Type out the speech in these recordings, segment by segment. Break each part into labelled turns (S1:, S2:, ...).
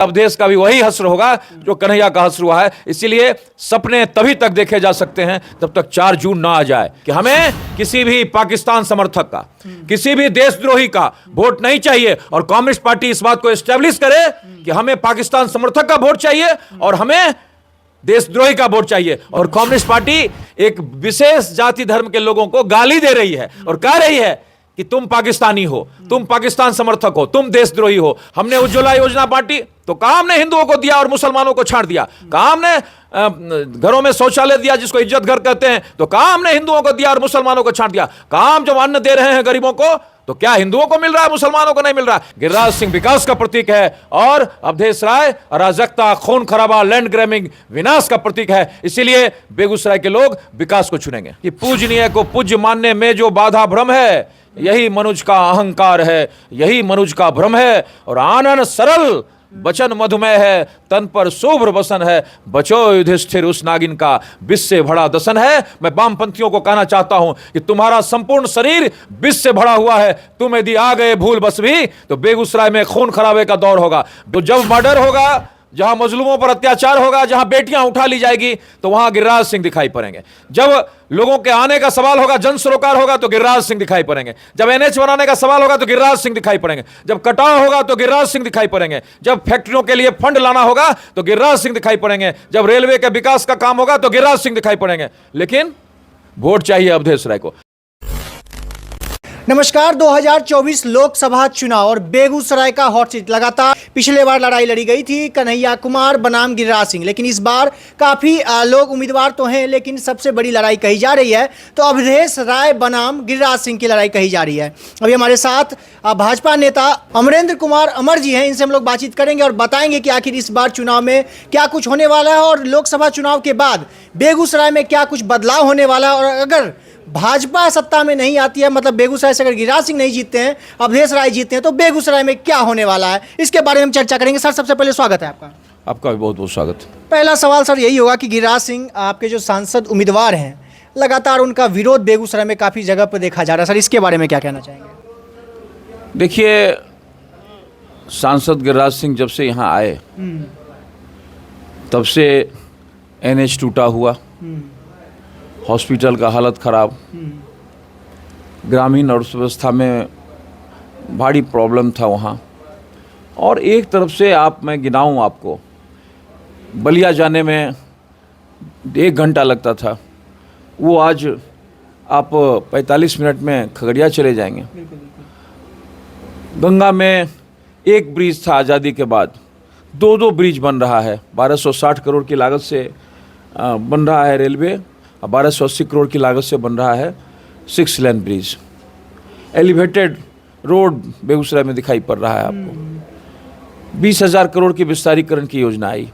S1: अवधेश का भी वही हश्र होगा जो कन्हैया का हश्र हुआ है। इसीलिए सपने तभी तक देखे जा सकते हैं जब तक 4 जून ना आ जाए कि हमें किसी भी पाकिस्तान समर्थक का, किसी भी देशद्रोही का वोट नहीं चाहिए। और कम्युनिस्ट पार्टी इस बात को एस्टेब्लिश करे कि हमें पाकिस्तान समर्थक का वोट चाहिए और हमें देशद्रोही का वोट चाहिए। और कम्युनिस्ट पार्टी एक विशेष जाति धर्म के लोगों को गाली दे रही है और कह रही है कि तुम पाकिस्तानी हो, तुम पाकिस्तान समर्थक हो, तुम देशद्रोही हो। हमने उज्ज्वला योजना बांटी तो कहां हमने हिंदुओं को दिया और मुसलमानों को छाड़ दिया? कहां हमने घरों में शौचालय दिया जिसको इज्जत घर कहते हैं, तो कहां हमने हिंदुओं को दिया और मुसलमानों को छाड़ दिया? कहां हम जब अन्न दे रहे हैं गरीबों को तो क्या हिंदुओं को मिल रहा है, मुसलमानों को नहीं मिल रहा? गिरिराज सिंह विकास का प्रतीक है और अवधेश राय अराजकता, खून खराबा, लैंड ग्रैबिंग, विनाश का प्रतीक है। इसीलिए बेगूसराय के लोग विकास को चुनेंगे। कि पूजनीय को पूज्य मानने में जो बाधा भ्रम है, यही मनुज का अहंकार है, यही मनुज का भ्रम है। और आनन सरल बचन मधुमेह है, तन पर शुभ्र बसन है, बचो युधिष्ठिर उस नागिन का, विष से भरा दसन है। मैं वामपंथियों को कहना चाहता हूं कि तुम्हारा संपूर्ण शरीर विष से भरा हुआ है। तुम यदि आ गए भूल बस भी तो बेगूसराय में खून खराबे का दौर होगा। तो जब मर्डर होगा, जहां मजलूमों पर अत्याचार होगा, जहां बेटियां उठा ली जाएगी, तो वहां गिरिराज सिंह दिखाई पड़ेंगे। जब लोगों के आने का सवाल होगा, जन सरोकार होगा, तो गिरिराज सिंह दिखाई पड़ेंगे। जब एनएच बनाने का सवाल होगा तो गिरिराज सिंह दिखाई पड़ेंगे। जब कटाव होगा तो गिरिराज सिंह दिखाई पड़ेंगे। जब फैक्ट्रियों के लिए फंड लाना होगा तो गिरिराज सिंह दिखाई पड़ेंगे। जब रेलवे के विकास का काम होगा तो गिरिराज सिंह दिखाई पड़ेंगे। लेकिन वोट चाहिए अवधेश राय को।
S2: नमस्कार। 2024 लोकसभा चुनाव और बेगूसराय का हॉट सीट। लगातार पिछले बार लड़ाई लड़ी गई थी कन्हैया कुमार बनाम गिरिराज सिंह, लेकिन इस बार काफ़ी लोग उम्मीदवार तो हैं, लेकिन सबसे बड़ी लड़ाई कही जा रही है तो अवधेश राय बनाम गिरिराज सिंह की लड़ाई कही जा रही है। अभी हमारे साथ भाजपा नेता अमरेंद्र कुमार अमर जी हैं, इनसे हम लोग बातचीत करेंगे और बताएंगे कि आखिर इस बार चुनाव में क्या कुछ होने वाला है और लोकसभा चुनाव के बाद बेगूसराय में क्या कुछ बदलाव होने वाला है। और अगर भाजपा सत्ता में नहीं आती है, मतलब बेगूसराय से अगर गिरिराज सिंह नहीं जीतते हैं, अवधेश राय जीतते हैं, तो बेगूसराय में क्या होने वाला है, इसके बारे में हम चर्चा करेंगे। सर, सबसे पहले स्वागत है आपका।
S1: आपका भी बहुत बहुत स्वागत।
S2: पहला सवाल सर यही होगा कि गिरिराज सिंह आपके जो सांसद उम्मीदवार हैं, लगातार उनका विरोध बेगूसराय में काफ़ी जगह पर देखा जा रहा है। सर, इसके बारे में क्या कहना चाहेंगे?
S1: देखिए, सांसद गिरिराज सिंह जब से यहाँ आए तब से एनएच टूटा हुआ, हॉस्पिटल का हालत ख़राब, ग्रामीण अर्थव्यवस्था में भारी प्रॉब्लम था वहाँ। और एक तरफ से मैं गिनाऊँ आपको, बलिया जाने में 1 घंटा लगता था, वो आज आप 45 मिनट में खगड़िया चले जाएंगे। गंगा में एक ब्रिज था आज़ादी के बाद, 2 ब्रिज बन रहा है। 1260 करोड़ की लागत से बन रहा है रेलवे, 1280 करोड़ की लागत से बन रहा है 6 lane bridge. Elevated road Begusarai में दिखाई पड़ रहा है आपको। 20,000 करोड़ की विस्तारीकरण की योजना आई।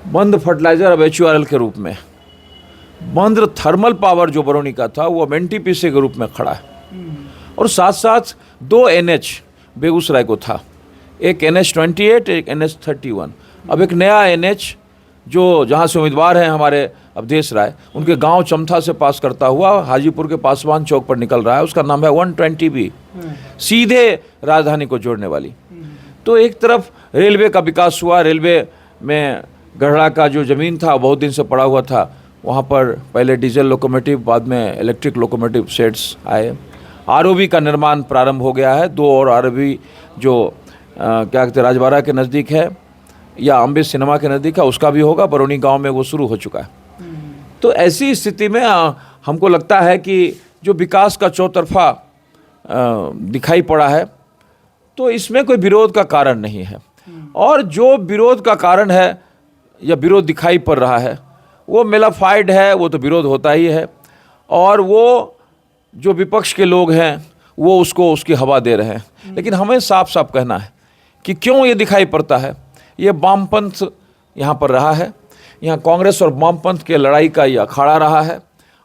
S1: बंद फर्टिलाइजर अब HURL के रूप में, बंद थर्मल पावर जो बरौनी का था वो अब NTPC के रूप में खड़ा है। और साथ साथ 2 NH बेगूसराय को था, एक NH-28, एक NH-31। अब एक नया NH जो जहाँ से उम्मीदवार हैं हमारे अवधेश राय, उनके गांव चमथा से पास करता हुआ हाजीपुर के पासवान चौक पर निकल रहा है। उसका नाम है 120B, सीधे राजधानी को जोड़ने वाली। तो एक तरफ रेलवे का विकास हुआ। रेलवे में गढ़ड़ा का जो ज़मीन था बहुत दिन से पड़ा हुआ था, वहाँ पर पहले डीजल लोकोमोटिव, बाद में इलेक्ट्रिक लोकोमोटिव सेट्स आए। ROB का निर्माण प्रारंभ हो गया है। 2 और ROB जो क्या कहते हैं राजबाड़ा के नज़दीक है या अम्बे सिनेमा के नज़दीक है, उसका भी होगा। बरौनी गांव में वो शुरू हो चुका है। तो ऐसी स्थिति में हमको लगता है कि जो विकास का चौतरफा दिखाई पड़ा है, तो इसमें कोई विरोध का कारण नहीं है। और जो विरोध का कारण है या विरोध दिखाई पड़ रहा है वो मेलाफाइड है, वो तो विरोध होता ही है। और वो जो विपक्ष के लोग हैं वो उसकी हवा दे रहे हैं। लेकिन हमें साफ साफ कहना है कि क्यों ये दिखाई पड़ता है। ये वामपंथ यहाँ पर रहा है, यहाँ कांग्रेस और वामपंथ के लड़ाई का ये अखाड़ा रहा है।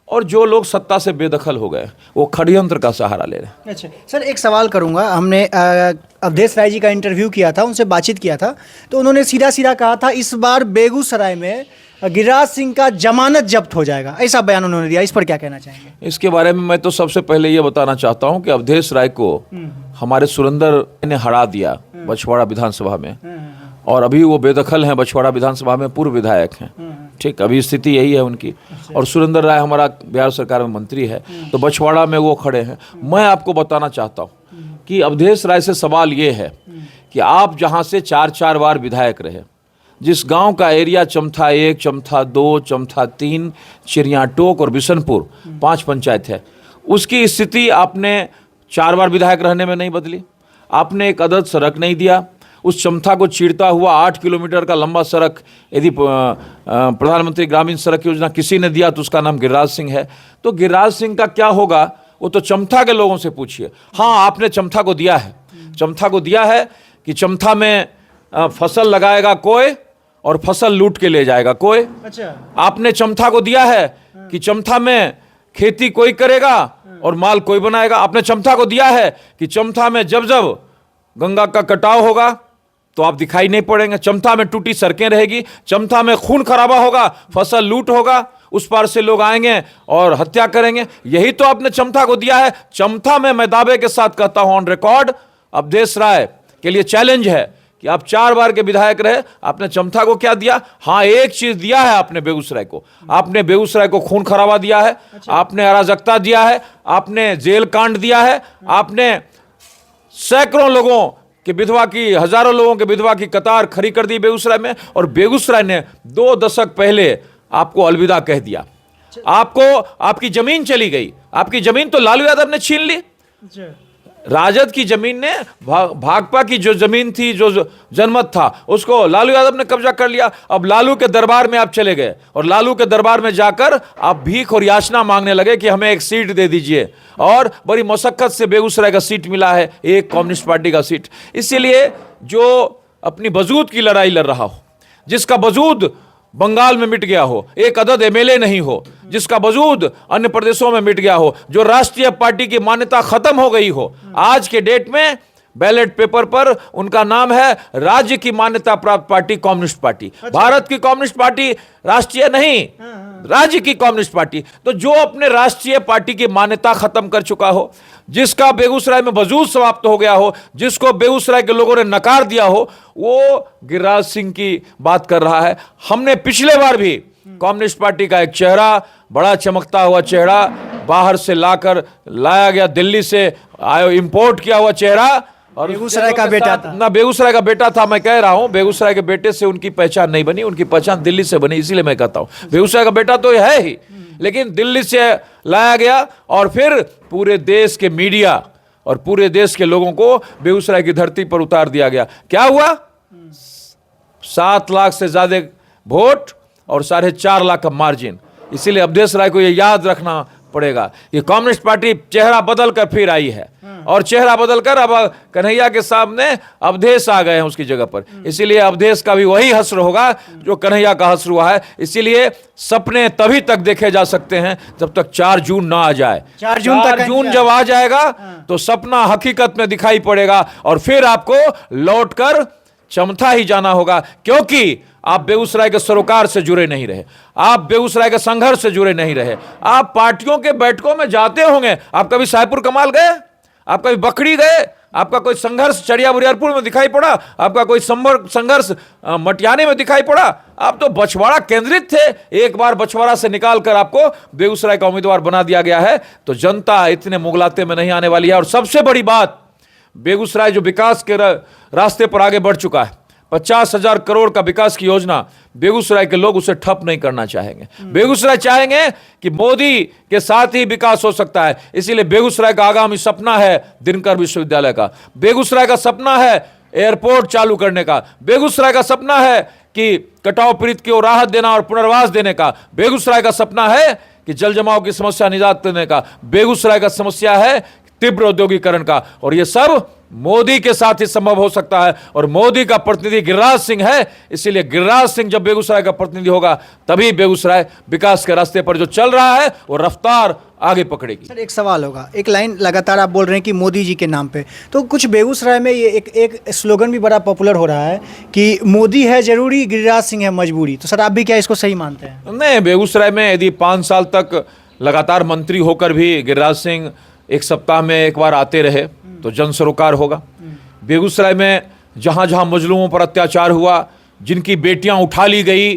S1: और जो लोग सत्ता से बेदखल हो गए वो षड्यंत्र का सहारा ले रहे हैं।
S2: अच्छा सर, एक सवाल करूंगा। हमने अवधेश राय जी का इंटरव्यू किया था, उनसे बातचीत किया था, तो उन्होंने सीधा सीधा कहा था इस बार बेगूसराय में गिरिराज सिंह का जमानत जब्त हो जाएगा, ऐसा बयान उन्होंने दिया। इस पर क्या कहना चाहेंगे?
S1: इसके बारे में मैं तो सबसे पहले ये बताना चाहता हूँ कि अवधेश राय को हमारे सुरेंद्र ने हरा दिया बछवाड़ा विधानसभा में। और अभी वो बेदखल हैं, बछवाड़ा विधानसभा में पूर्व विधायक हैं। ठीक, अभी स्थिति यही है उनकी। और सुरेंद्र राय हमारा बिहार सरकार में मंत्री है, तो बछवाड़ा में वो खड़े हैं। मैं आपको बताना चाहता हूँ कि अवधेश राय से सवाल ये है कि आप जहाँ से 4 बार विधायक रहे, जिस गांव का एरिया चमथा 1, चमथा 2, चमथा 3, चिड़ियाटोक और बिशनपुर 5 पंचायत है, उसकी स्थिति आपने 4 बार विधायक रहने में नहीं बदली। आपने एक अदद सड़क नहीं दिया। उस चमथा को चीरता हुआ 8 किलोमीटर का लंबा सड़क यदि प्रधानमंत्री ग्रामीण सड़क योजना किसी ने दिया तो उसका नाम गिरिराज सिंह है। तो गिरिराज सिंह का क्या होगा वो तो चमथा के लोगों से पूछिए। हाँ, आपने चमथा को दिया है, चमथा को दिया है कि चमथा में फसल लगाएगा कोई और फसल लूट के ले जाएगा कोई।
S2: अच्छा,
S1: आपने चमथा को दिया है कि चमथा में खेती कोई करेगा और माल कोई बनाएगा। आपने चमथा को दिया है कि चमथा में जब जब गंगा का कटाव होगा तो आप दिखाई नहीं पड़ेंगे। चमथा में टूटी सड़कें रहेगी, चमथा में खून खराबा होगा, फसल लूट होगा, उस पार से लोग आएंगे और हत्या करेंगे। यही तो आपने चमथा को दिया है। चमथा में मैं दावे के साथ कहता हूं ऑन रिकॉर्ड, अवधेश राय के लिए चैलेंज है कि आप 4 बार के विधायक रहे, आपने चमथा को क्या दिया? हाँ, एक चीज दिया है आपने बेगूसराय को। आपने बेगूसराय को खून खराबा दिया है, आपने अराजकता दिया है, आपने जेल कांड दिया है, आपने सैकड़ों लोगों कि विधवा की, हजारों लोगों के विधवा की कतार खड़ी कर दी बेगूसराय में। और बेगूसराय ने 2 दशक पहले आपको अलविदा कह दिया। आपको आपकी जमीन चली गई, आपकी जमीन तो लालू यादव ने छीन ली। राजद की जमीन ने भाकपा की जो जमीन थी, जो जनमत था, उसको लालू यादव ने कब्जा कर लिया। अब लालू के दरबार में आप चले गए और लालू के दरबार में जाकर आप भीख और याचना मांगने लगे कि हमें एक सीट दे दीजिए। और बड़ी मशक्कत से बेगूसराय का सीट मिला है, एक कम्युनिस्ट पार्टी का सीट। इसीलिए जो अपनी वजूद की लड़ाई लड़ रहा हो, जिसका वजूद बंगाल में मिट गया हो, एक अदद एमएलए नहीं हो, जिसका वजूद अन्य प्रदेशों में मिट गया हो, जो राष्ट्रीय पार्टी की मान्यता खत्म हो गई हो, आज के डेट में बैलेट पेपर पर उनका नाम है राज्य की मान्यता प्राप्त पार्टी कम्युनिस्ट पार्टी। भारत की कम्युनिस्ट पार्टी राष्ट्रीय नहीं, राज्य की कम्युनिस्ट पार्टी। तो जो अपने राष्ट्रीय पार्टी की मान्यता खत्म कर चुका हो, जिसका बेगूसराय में वजूद समाप्त हो गया हो, जिसको बेगूसराय के लोगों ने नकार दिया हो, वो गिरिराज सिंह की बात कर रहा है। हमने पिछले बार भी कम्युनिस्ट पार्टी का एक चेहरा, बड़ा चमकता हुआ चेहरा, बाहर से लाया गया, दिल्ली से आयो इंपोर्ट किया हुआ चेहरा, और
S2: बेगूसराय का बेटा था
S1: ना, बेगूसराय का बेटा था। मैं कह रहा हूं बेगूसराय के बेटे से उनकी पहचान नहीं बनी, उनकी पहचान दिल्ली से बनी। इसीलिए मैं कहता हूं बेगूसराय का बेटा तो है ही, लेकिन दिल्ली से लाया गया और फिर पूरे देश के मीडिया और पूरे देश के लोगों को बेगूसराय की धरती पर उतार दिया गया। क्या हुआ? 7 लाख से ज्यादा वोट और 4.5 लाख का मार्जिन। इसीलिए अवधेश राय को यह याद रखना पड़ेगा, ये कम्युनिस्ट पार्टी चेहरा बदल कर फिर आई है, और चेहरा बदलकर अब कन्हैया के सामने अवधेश आ गए हैं उसकी जगह पर। इसीलिए अवधेश का भी वही हश्र होगा जो कन्हैया का हश्र हुआ है। इसीलिए सपने तभी तक देखे जा सकते हैं जब तक 4 जून ना आ जाए।
S2: 4 जून तक
S1: 4 जून जब आ जाएगा तो सपना हकीकत में दिखाई पड़ेगा और फिर आपको लौटकर चमथा ही जाना होगा, क्योंकि आप बेगूसराय के सरोकार से जुड़े नहीं रहे, आप बेगूसराय के संघर्ष से जुड़े नहीं रहे। आप पार्टियों के बैठकों में जाते होंगे, आप कभी साहेबपुर कमाल गए, आप कभी बकड़ी गए, आपका कोई संघर्ष चड़िया बुरियारपुर में दिखाई पड़ा, आपका कोई संघर्ष मटियाने में दिखाई पड़ा? आप तो बछवाड़ा केंद्रित थे। एक बार बछवाड़ा से निकालकर आपको बेगूसराय का उम्मीदवार बना दिया गया है, तो जनता इतने मुगलाते में नहीं आने वाली है। और सबसे बड़ी बात, बेगूसराय जो विकास के रास्ते पर आगे बढ़ चुका है, 50,000 करोड़ का विकास की योजना, बेगूसराय के लोग उसे ठप नहीं करना चाहेंगे। बेगूसराय चाहेंगे कि मोदी के साथ ही विकास हो सकता है। इसीलिए बेगूसराय का आगामी सपना है दिनकर विश्वविद्यालय का, बेगूसराय का सपना है एयरपोर्ट चालू करने का, बेगूसराय का सपना है कि कटाव पीड़ित को राहत देना और पुनर्वास देने का, बेगूसराय का सपना है कि जल जमाव की समस्या निजात देने का, बेगूसराय का समस्या है तीव्र औद्योगिकरण का। और ये सब मोदी के साथ ही संभव हो सकता है, और मोदी का प्रतिनिधि गिरिराज सिंह है। इसीलिए गिरिराज सिंह जब बेगूसराय का प्रतिनिधि होगा तभी बेगूसराय विकास के रास्ते पर जो चल रहा है वो रफ्तार आगे पकड़ेगी।
S2: सर, एक सवाल होगा, एक लाइन लगातार आप बोल रहे हैं कि मोदी जी के नाम पे, तो कुछ बेगूसराय में ये एक स्लोगन भी बड़ा पॉपुलर हो रहा है कि मोदी है जरूरी, गिरिराज सिंह है मजबूरी। तो सर, आप भी क्या इसको सही मानते हैं?
S1: नहीं, बेगूसराय में यदि 5 साल तक लगातार मंत्री होकर भी गिरिराज सिंह 1 सप्ताह में 1 बार आते रहे तो जन सरोकार होगा। बेगूसराय में जहाँ जहाँ मजलूमों पर अत्याचार हुआ, जिनकी बेटियां उठा ली गई,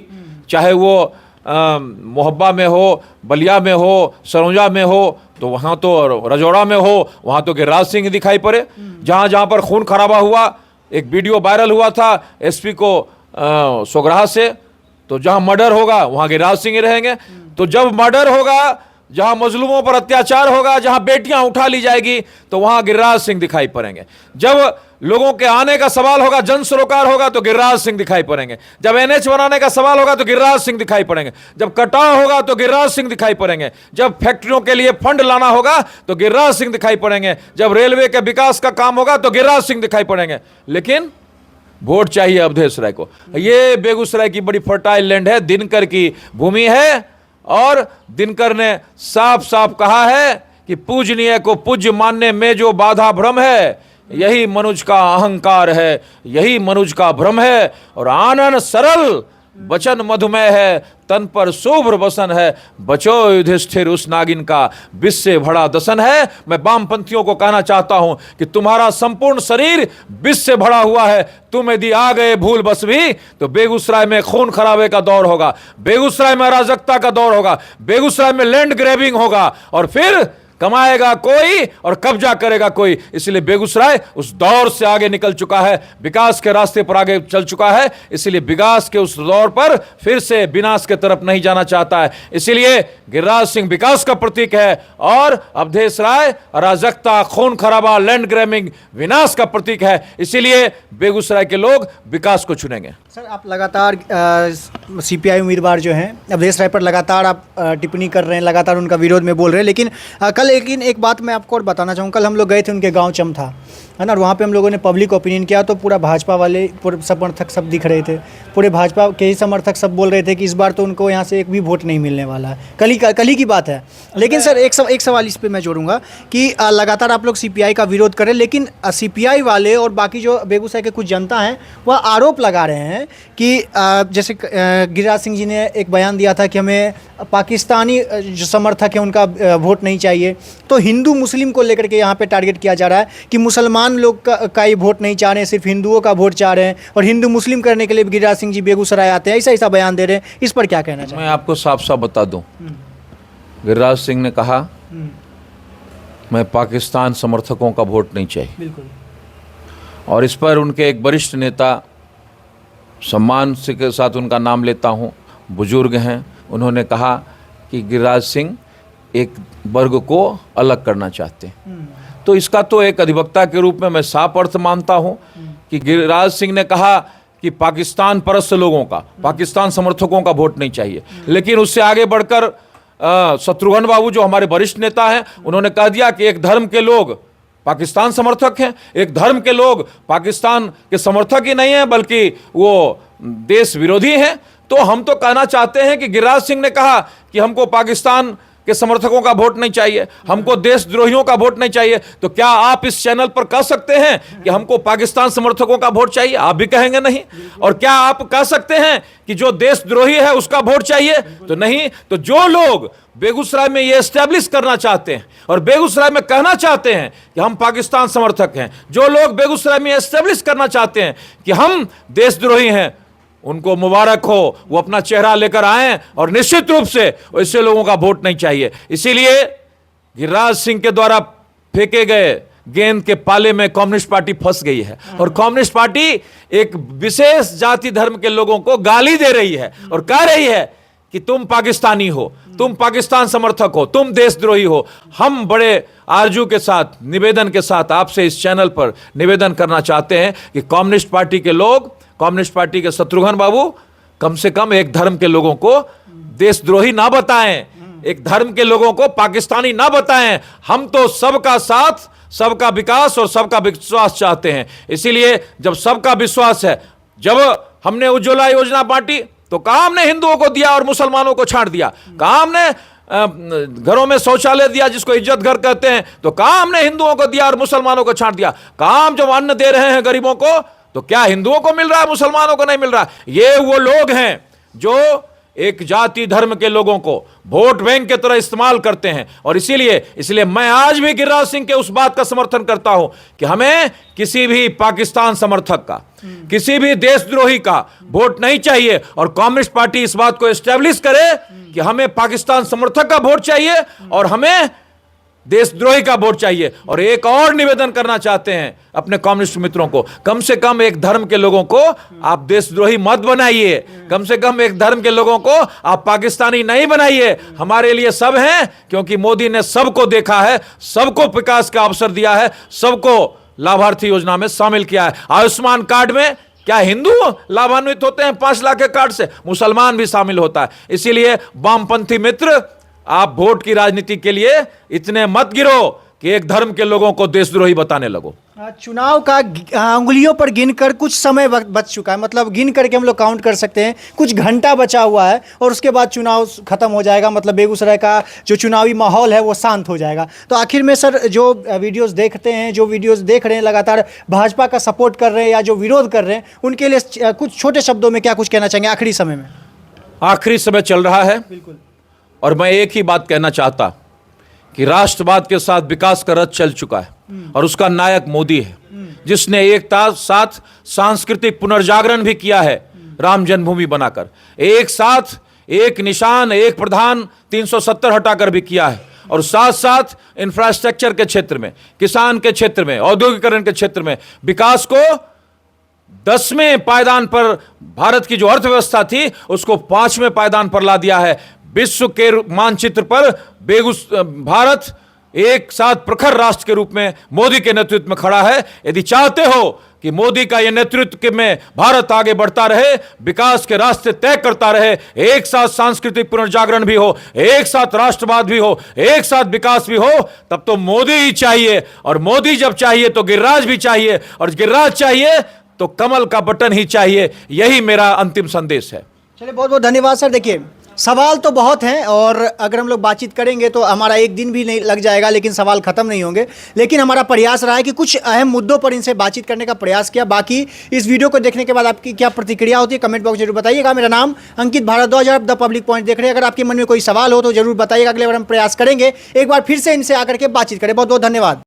S1: चाहे वो मोहब्बा में हो, बलिया में हो, सरौजा में हो, तो वहाँ तो रजौड़ा में हो, वहाँ तो गिरिराज सिंह दिखाई पड़े। जहाँ जहाँ पर खून खराबा हुआ, एक वीडियो वायरल हुआ था एसपी को सोगराह से, तो जहाँ मर्डर होगा वहाँ गिरिराज सिंह ही रहेंगे। तो जब मर्डर होगा, जहां मजलूमों पर अत्याचार होगा, जहां बेटियां उठा ली जाएगी, तो वहां गिरिराज सिंह दिखाई पड़ेंगे। जब लोगों के आने का सवाल होगा, जन सरोकार होगा, तो गिरिराज सिंह दिखाई पड़ेंगे। जब एनएच बनाने का सवाल होगा तो गिरिराज सिंह दिखाई पड़ेंगे। जब कटाव होगा तो गिरिराज सिंह दिखाई पड़ेंगे। जब फैक्ट्रियों के लिए फंड लाना होगा तो गिरिराज सिंह दिखाई पड़ेंगे। जब रेलवे के विकास का काम होगा तो गिरिराज सिंह दिखाई पड़ेंगे। लेकिन वोट चाहिए अवधेश राय को। ये बेगूसराय की बड़ी फर्टाइल लैंड है, दिनकर की भूमि है, और दिनकर ने साफ साफ कहा है कि पूजनीय को पूज्य मानने में जो बाधा भ्रम है, यही मनुज का अहंकार है, यही मनुज का भ्रम है। और आनन सरल वचन मधुमेह है, तन पर शुभ्र वसन है, बचो युधिष्ठिर उस नागिन का, विष से भरा दसन है। मैं वामपंथियों को कहना चाहता हूं कि तुम्हारा संपूर्ण शरीर विष से भरा हुआ है। तुम यदि आ गए भूल बस भी, तो बेगूसराय में खून खराबे का दौर होगा, बेगूसराय में अराजकता का दौर होगा, बेगूसराय में लैंड ग्रैबिंग होगा, और फिर कमाएगा कोई और कब्जा करेगा कोई। इसलिए बेगूसराय उस दौर से आगे निकल चुका है, विकास के रास्ते पर आगे चल चुका है। इसलिए विकास के उस दौर पर फिर से विनाश के तरफ नहीं जाना चाहता है। इसलिए गिरिराज सिंह विकास का प्रतीक है, और अवधेश राय अराजकता, खून खराबा, लैंड ग्रैबिंग, विनाश का प्रतीक है। इसीलिए बेगूसराय के लोग विकास को चुनेंगे।
S2: सर, आप लगातार सीपीआई उम्मीदवार जो हैं अवधेश राय पर लगातार आप टिप्पणी कर रहे हैं, लगातार उनका विरोध में बोल रहे हैं, लेकिन एक बात मैं आपको और बताना चाहूँ। कल हम लोग गए थे उनके गांव चमथा, है ना, और वहाँ पे हम लोगों ने पब्लिक ओपिनियन किया, तो पूरा भाजपा वाले पूरे समर्थक सब दिख रहे थे, पूरे भाजपा के ही समर्थक सब बोल रहे थे कि इस बार तो उनको यहाँ से एक भी वोट नहीं मिलने वाला है। कल ही की बात है। लेकिन सर एक सवाल इस पर मैं जोड़ूंगा कि लगातार आप लोग सीपीआई का विरोध करें, लेकिन सीपीआई वाले और बाकी जो बेगूसराय के कुछ जनता हैं वह आरोप लगा रहे हैं कि जैसे गिरिराज सिंह जी ने एक बयान दिया था कि हमें पाकिस्तानी जो समर्थक हैं उनका वोट नहीं चाहिए, तो हिंदू मुस्लिम को लेकर के यहाँ पे टारगेट किया जा रहा है कि मुसलमान लोग का ही वोट नहीं चाह रहे हैं, सिर्फ हिंदुओं का वोट चाह रहे हैं, और हिंदू मुस्लिम करने के लिए गिरिराज सिंह जी बेगूसराय आते हैं, ऐसा बयान दे रहे हैं। इस पर क्या कहना चाहिए?
S1: मैं आपको साफ साफ बता दूं, गिरिराज सिंह ने कहा मैं पाकिस्तान समर्थकों का वोट नहीं चाहिए।
S2: बिल्कुल।
S1: और इस पर उनके एक वरिष्ठ नेता, सम्मान से के साथ उनका नाम लेता हूँ, बुजुर्ग हैं, उन्होंने कहा कि गिरिराज सिंह एक वर्ग को अलग करना चाहते हैं। तो इसका तो एक अधिवक्ता के रूप में मैं साफ अर्थ मानता हूँ कि गिरिराज सिंह ने कहा कि पाकिस्तान परस्त लोगों का, पाकिस्तान समर्थकों का वोट नहीं चाहिए। लेकिन उससे आगे बढ़कर शत्रुघ्न बाबू जो हमारे वरिष्ठ नेता हैं, उन्होंने कह दिया कि एक धर्म के लोग पाकिस्तान समर्थक हैं, एक धर्म के लोग पाकिस्तान के समर्थक ही नहीं हैं बल्कि वो देश विरोधी हैं। तो हम तो कहना चाहते हैं कि गिरिराज सिंह ने कहा कि हमको पाकिस्तान के समर्थकों का वोट नहीं चाहिए, हमको देशद्रोहियों का वोट नहीं चाहिए। तो क्या आप इस चैनल पर कह सकते हैं कि हमको पाकिस्तान समर्थकों का वोट चाहिए? आप भी कहेंगे नहीं। और क्या आप कह सकते हैं कि जो देशद्रोही है उसका वोट चाहिए? तो नहीं। तो जो लोग बेगूसराय में ये एस्टेब्लिश करना चाहते हैं और बेगूसराय में कहना चाहते हैं कि हम पाकिस्तान समर्थक हैं, जो लोग बेगूसराय में एस्टेब्लिश करना चाहते हैं कि हम देशद्रोही हैं, उनको मुबारक हो, वो अपना चेहरा लेकर आएं, और निश्चित रूप से ऐसे लोगों का वोट नहीं चाहिए। इसीलिए गिरिराज सिंह के द्वारा फेंके गए गेंद के पाले में कम्युनिस्ट पार्टी फंस गई है, और कम्युनिस्ट पार्टी एक विशेष जाति धर्म के लोगों को गाली दे रही है और कह रही है कि तुम पाकिस्तानी हो, तुम पाकिस्तान समर्थक हो, तुम देशद्रोही हो। हम बड़े आरजू के साथ, निवेदन के साथ आपसे इस चैनल पर निवेदन करना चाहते हैं कि कम्युनिस्ट पार्टी के लोग, कम्युनिस्ट पार्टी के शत्रुघ्न बाबू कम से कम एक धर्म के लोगों को देशद्रोही ना बताएं, एक धर्म के लोगों को पाकिस्तानी ना बताएं। हम तो सबका साथ, सबका विकास और सबका विश्वास चाहते हैं। इसीलिए जब सबका विश्वास है, जब हमने उज्ज्वला योजना बांटी तो कहा हमने हिंदुओं को दिया और मुसलमानों को छांट दिया, कहा हमने घरों में शौचालय दिया जिसको इज्जत घर कहते हैं, तो कहा हमने हिंदुओं को दिया और मुसलमानों को छांट दिया, कहा हम जब अन्न दे रहे हैं गरीबों को तो क्या हिंदुओं को मिल रहा है, मुसलमानों को नहीं मिल रहा? ये वो लोग हैं जो एक जाति धर्म के लोगों को वोट बैंक के तरह इस्तेमाल करते हैं। और इसीलिए मैं आज भी गिरिराज सिंह के उस बात का समर्थन करता हूं कि हमें किसी भी पाकिस्तान समर्थक का, किसी भी देशद्रोही का वोट नहीं चाहिए। और कम्युनिस्ट पार्टी इस बात को एस्टेब्लिश करे कि हमें पाकिस्तान समर्थक का वोट चाहिए और हमें देशद्रोही का वोट चाहिए। और एक और निवेदन करना चाहते हैं अपने कम्युनिस्ट मित्रों को, कम से कम एक धर्म के लोगों को आप देशद्रोही मत बनाइए, कम से कम एक धर्म के लोगों को आप पाकिस्तानी नहीं बनाइए। हमारे लिए सब हैं, क्योंकि मोदी ने सबको देखा है, सबको विकास का अवसर दिया है, सबको लाभार्थी योजना में शामिल किया है। आयुष्मान कार्ड में क्या हिंदू लाभान्वित होते हैं 5 लाख के कार्ड से? मुसलमान भी शामिल होता है। इसीलिए वामपंथी मित्र, आप वोट की राजनीति के लिए इतने मत गिरो कि एक धर्म के लोगों को देशद्रोही बताने लगो।
S2: चुनाव का अंगुलियों पर गिनकर कुछ समय बच चुका है, मतलब गिन करके हम लोग काउंट कर सकते हैं, कुछ घंटा बचा हुआ है और उसके बाद चुनाव खत्म हो जाएगा। मतलब बेगूसराय का जो चुनावी माहौल है वो शांत हो जाएगा। तो आखिर में सर, जो वीडियोस देखते हैं, जो वीडियोस देख रहे हैं, लगातार भाजपा का सपोर्ट कर रहे हैं या जो विरोध कर रहे हैं, उनके लिए कुछ छोटे शब्दों में क्या कुछ कहना चाहेंगे आखिरी समय में?
S1: आखिरी समय चल रहा है,
S2: बिल्कुल,
S1: और मैं एक ही बात कहना चाहता कि राष्ट्रवाद के साथ विकास का रथ चल चुका है और उसका नायक मोदी है, जिसने एकता साथ सांस्कृतिक पुनर्जागरण भी किया है राम जन्मभूमि बनाकर। एक साथ एक निशान, एक प्रधान 370 हटाकर भी किया है। और साथ साथ इंफ्रास्ट्रक्चर के क्षेत्र में, किसान के क्षेत्र में, औद्योगिकरण के क्षेत्र में विकास को 10वें पायदान पर, भारत की जो अर्थव्यवस्था थी उसको 5वें पायदान पर ला दिया है। विश्व के मानचित्र पर भारत एक साथ प्रखर राष्ट्र के रूप में मोदी के नेतृत्व में खड़ा है। यदि चाहते हो कि मोदी का यह नेतृत्व में भारत आगे बढ़ता रहे, विकास के रास्ते तय करता रहे, एक साथ सांस्कृतिक पुनर्जागरण भी हो, एक साथ राष्ट्रवाद भी हो, एक साथ विकास भी हो, तब तो मोदी ही चाहिए। और मोदी जब चाहिए तो गिरिराज भी चाहिए, और गिरिराज चाहिए तो कमल का बटन ही चाहिए। यही मेरा अंतिम संदेश है।
S2: चलिए, बहुत बहुत धन्यवाद सर। देखिए, सवाल तो बहुत हैं और अगर हम लोग बातचीत करेंगे तो हमारा एक दिन भी नहीं लग जाएगा, लेकिन सवाल खत्म नहीं होंगे। लेकिन हमारा प्रयास रहा है कि कुछ अहम मुद्दों पर इनसे बातचीत करने का प्रयास किया। बाकी इस वीडियो को देखने के बाद आपकी क्या प्रतिक्रिया होती है कमेंट बॉक्स जरूर बताइएगा। मेरा नाम अंकित भारद्वाज, आप द पब्लिक पॉइंट देख रहे हैं। अगर आपके मन में कोई सवाल हो तो जरूर बताइएगा, अगले बार हम प्रयास करेंगे एक बार फिर से इनसे आकर के बातचीत करें। बहुत बहुत धन्यवाद।